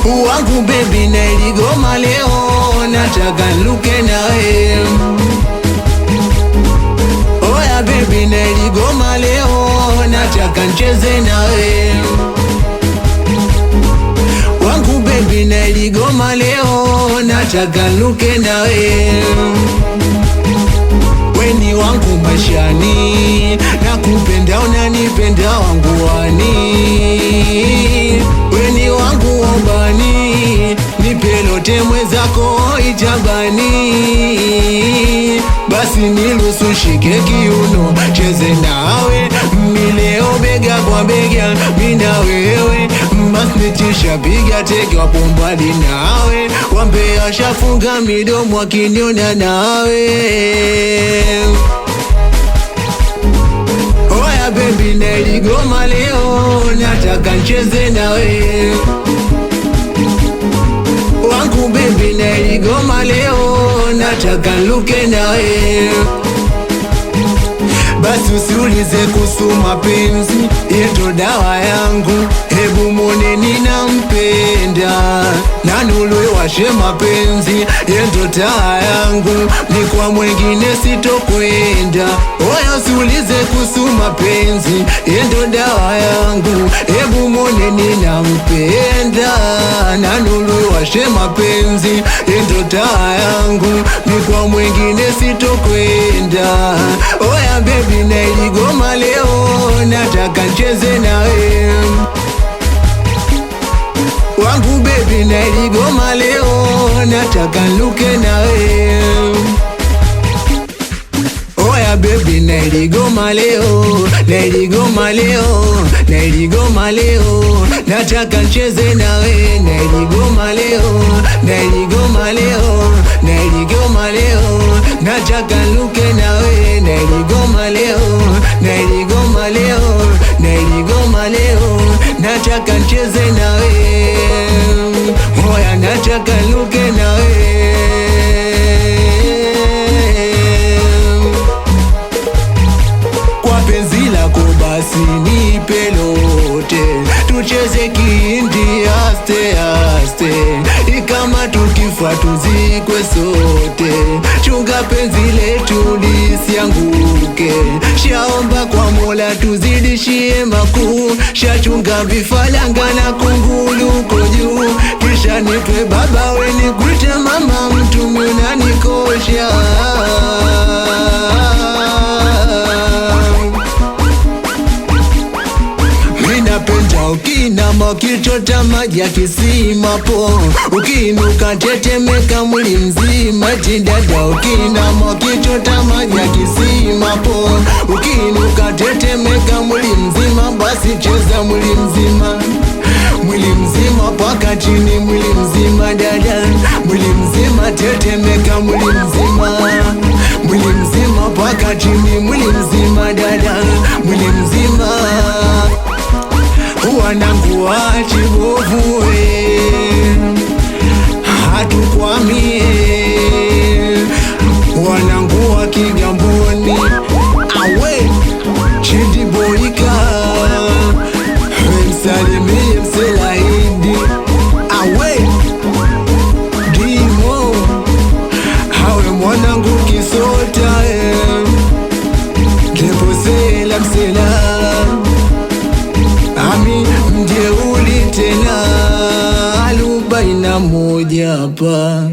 wangu baby na iligoma leo, nataka niluke nawe. Oya baby na iligoma leo, nataka nicheze nawe. Wangu baby na iligoma leo, nataka niluke nawe. Weni wangu maishani, nakupenda unanipenda wangu wani. Weni wangu ombani, nipe lote mwezako itabani. Basi niruhusu shike kiuno, cheze nawe mileo bega kwa bega, mina wewe. Masnitisha piga teke wapombali nawe, wambea shafunga midomo wakiniona nawe. Oya baby na iligoma leo, nataka nicheze nawe. Wangu baby na iligoma leo, nataka niluke nawe. Basi usiulize kuhusu mapenzi, yeto dawa yangu. Hebu mwone ninampenda, na nulu washe mapenzi, yeto taa yangu. Ni kwa mwengine sitokwenda. Oya usiulize kuhusu mapenzi, yeto dawa yangu. Hebu mwone ninampenda, na nulu washe mapenzi, yeto taa yangu. Ni kwa mwengine sitokwenda. Oya baby na iligoma leo, nataka nicheze nawe. Wangu baby na iligoma leo, nataka niluke nawe. Oya baby na iligoma leo, na iligoma leo, na iligoma leo, nataka nicheze nawe. Na iligoma leo, na iligoma leo, na iligoma leo, nataka niluke nawe. Na iligoma leo, na iligoma leo, na iligoma leo, nataka nicheze nawe. Oya nataka niluke nawe. Kwa penzi lako basi nipe lote, tucheze kihindi aste aste. Ikama tukifa tuzikwe sote, chunga penzi letu lisianguke. Shaomba kwa Mola tuzidishie makuu, shachunga vifalanga na kungulu uko juu. Kisha nitwe baba we nikuite mama, mtumi unanikosha. Minapenda ukinama ukichota maji ya kisima po, ukiinuka tetemeka mwili mzima. Tidada ukinama ukichota maji ya kisima po, ukiinuka tetemeka mwili mzima. Basi cheza mwili mzima, mwili mzima paka chini, mwili mzima dada, mwili mzima tetemeka, mwili mzima, mwili mzima paka chini, mwili mzima dada, mwili mzima. Wanangu wachibovue hatukwamie, wanangu wa Kigamboni awe Chidiboika, msalimie Mselaidi awe Dimo, hawe mwanangu Kisota Keposela Msela Ami mjeuli tena 41 hapa.